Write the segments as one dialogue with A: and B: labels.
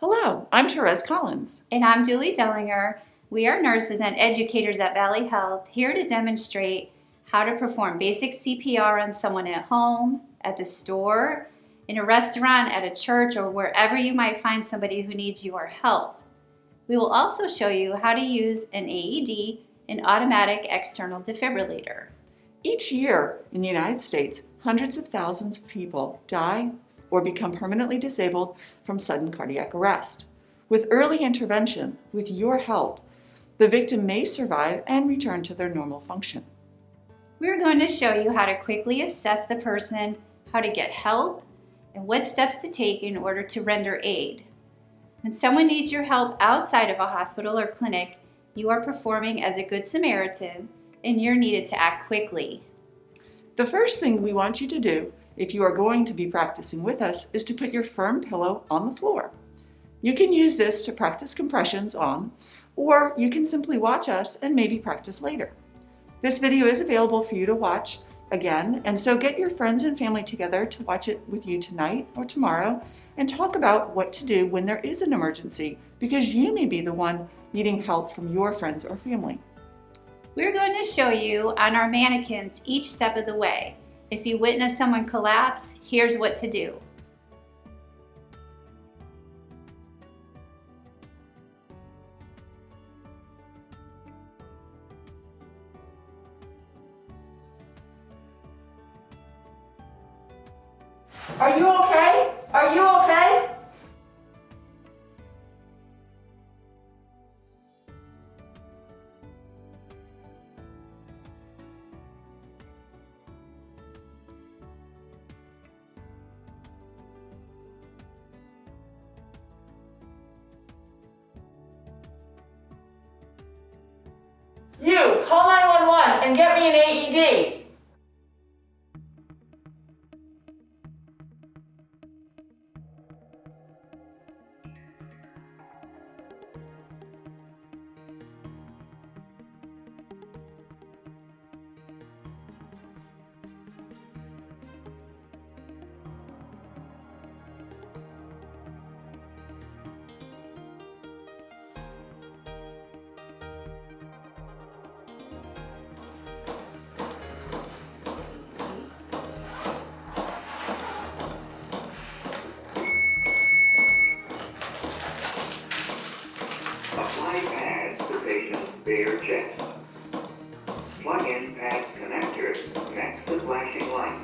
A: Hello, I'm Therese Collins.
B: And I'm Julie Dellinger. We are nurses and educators at Valley Health, here to demonstrate how to perform basic CPR on someone at home, at the store, in a restaurant, at a church, or wherever you might find somebody who needs your help. We will also show you how to use an AED, an automatic external defibrillator.
A: Each year in the United States, hundreds of thousands of people die or become permanently disabled from sudden cardiac arrest. With early intervention, with your help, the victim may survive and return to their normal function.
B: We're going to show you how to quickly assess the person, how to get help, and what steps to take in order to render aid. When someone needs your help outside of a hospital or clinic, you are performing as a Good Samaritan, and you're needed to act quickly.
A: The first thing we want you to do, if you are going to be practicing with us, is to put your firm pillow on the floor. You can use this to practice compressions on, or you can simply watch us and maybe practice later. This video is available for you to watch again, and so get your friends and family together to watch it with you tonight or tomorrow and talk about what to do when there is an emergency, because you may be the one needing help from your friends or family.
B: We're going to show you on our mannequins each step of the way. If you witness someone collapse, here's what to do.
A: Are you okay? Are you okay? You, call 911 and get me an AED.
C: Apply pads to patient's bare chest. Plug in pads connector next to flashing light.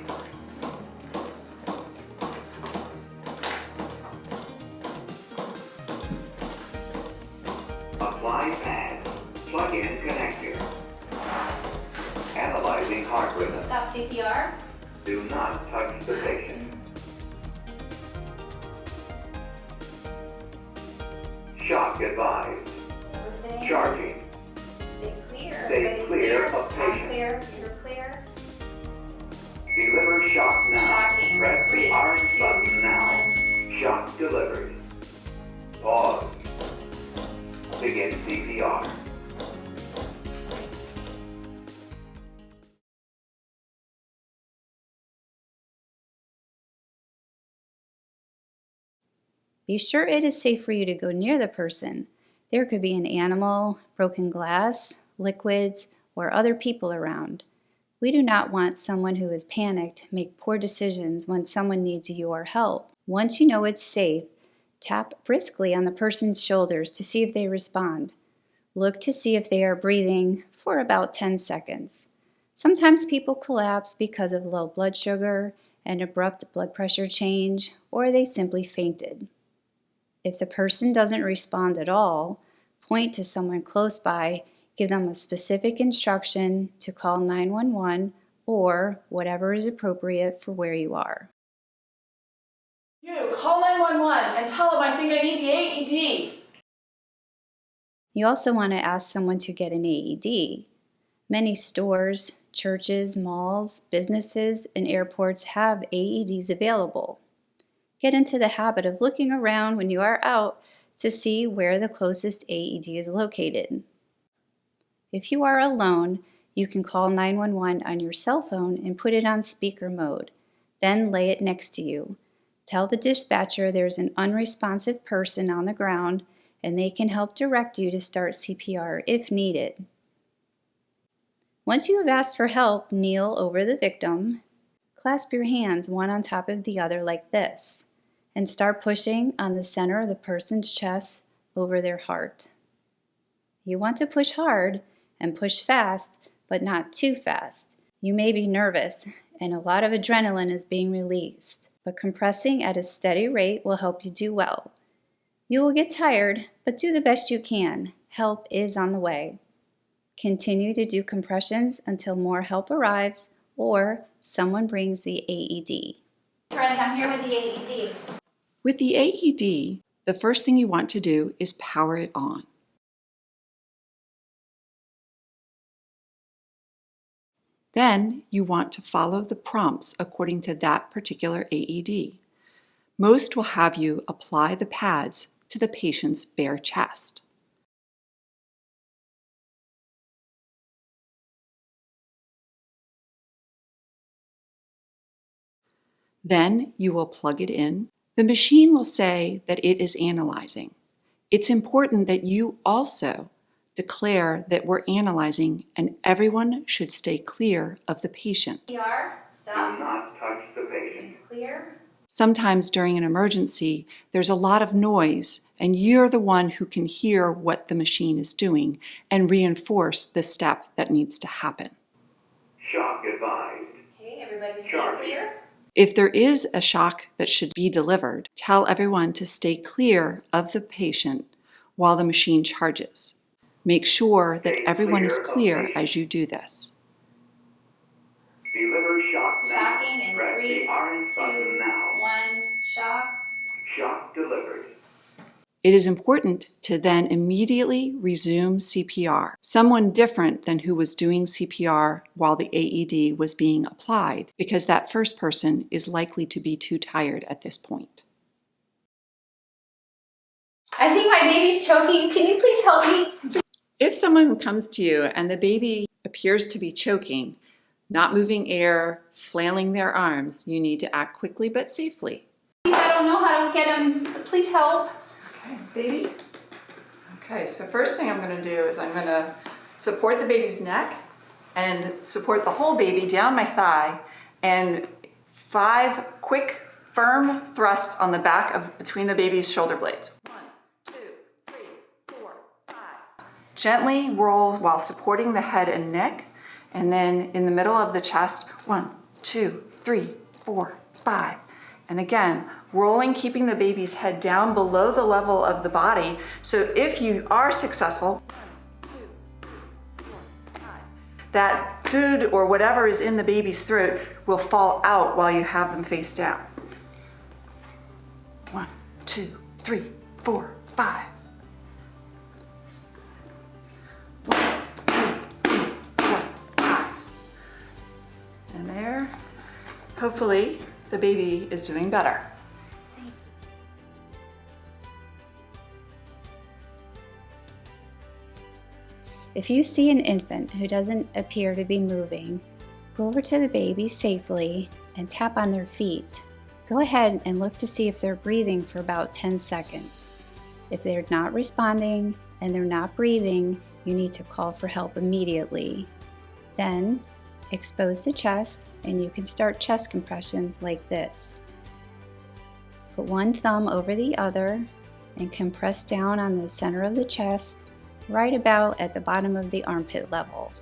C: Apply pads. Plug in connector. Analyzing heart rhythm.
B: Stop CPR.
C: Do not touch the patient. Shock advised. Charging.
B: Stay clear.
C: Stay
B: Everybody's
C: clear of
B: I'm
C: patient.
B: clear. You're clear.
C: Deliver shock now.
B: Shocking.
C: Press the
B: 3,
C: orange
B: 2,
C: button now.
B: 1.
C: Shock delivered. Pause. Begin CPR.
B: Be sure it is safe for you to go near the person. There could be an animal, broken glass, liquids, or other people around. We do not want someone who is panicked make poor decisions when someone needs your help. Once you know it's safe, tap briskly on the person's shoulders to see if they respond. Look to see if they are breathing for about 10 seconds. Sometimes people collapse because of low blood sugar, an abrupt blood pressure change, or they simply fainted. If the person doesn't respond at all, point to someone close by, give them a specific instruction to call 911 or whatever is appropriate for where you are.
A: You, call 911 and tell them I think I need the AED.
B: You also want to ask someone to get an AED. Many stores, churches, malls, businesses, and airports have AEDs available. Get into the habit of looking around when you are out to see where the closest AED is located. If you are alone, you can call 911 on your cell phone and put it on speaker mode. Then lay it next to you. Tell the dispatcher there's an unresponsive person on the ground and they can help direct you to start CPR if needed. Once you have asked for help, kneel over the victim, clasp your hands one on top of the other like this, and start pushing on the center of the person's chest over their heart. You want to push hard and push fast, but not too fast. You may be nervous and a lot of adrenaline is being released, but compressing at a steady rate will help you do well. You will get tired, but do the best you can. Help is on the way. Continue to do compressions until more help arrives or someone brings the AED.
D: Friends, I'm here with the AED.
A: With the AED, the first thing you want to do is power it on. Then you want to follow the prompts according to that particular AED. Most will have you apply the pads to the patient's bare chest. Then you will plug it in. The machine will say that it is analyzing. It's important that you also declare that we're analyzing and everyone should stay clear of the patient.
D: CPR,
C: Do
D: stop.
C: not touch the patient.
D: It's clear.
A: Sometimes during an emergency, there's a lot of noise and you're the one who can hear what the machine is doing and reinforce the step that needs to happen.
C: Shock advised.
D: Okay, everybody stay
C: Charlie.
D: clear.
A: If there is a shock that should be delivered, tell everyone to stay clear of the patient while the machine charges. Make sure that everyone is clear as you do this.
C: Deliver shock now.
D: Shocking in
C: Press
D: 3,
C: the orange
D: 2,
C: button now.
D: 1, shock.
C: Shock delivered.
A: It is important to then immediately resume CPR. Someone different than who was doing CPR while the AED was being applied, because that first person is likely to be too tired at this point.
D: I think my baby's choking. Can you please help me?
A: If someone comes to you and the baby appears to be choking, not moving air, flailing their arms, you need to act quickly but safely.
D: Please, I don't know how to get him. Please help.
A: Okay, baby. Okay, so first thing I'm going to do is I'm going to support the baby's neck and support the whole baby down my thigh and 5 quick, firm thrusts on the back of between the baby's shoulder blades. 1, 2, 3, 4, 5. Gently roll while supporting the head and neck, and then in the middle of the chest, 1, 2, 3, 4, 5. And again, rolling, keeping the baby's head down below the level of the body. So if you are successful, 1, 2, 3, 4, 5, that food or whatever is in the baby's throat will fall out while you have them face down. 1, 2, 3, 4, 5. 1, 2, 3, 4, 5. And there, hopefully, the baby is doing better.
B: If you see an infant who doesn't appear to be moving, go over to the baby safely and tap on their feet. Go ahead and look to see if they're breathing for about 10 seconds. If they're not responding and they're not breathing, you need to call for help immediately. Then, expose the chest and you can start chest compressions like this. Put one thumb over the other and compress down on the center of the chest, right about at the bottom of the armpit level.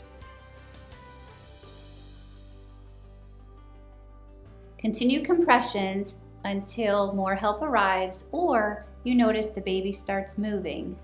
B: Continue compressions until more help arrives or you notice the baby starts moving.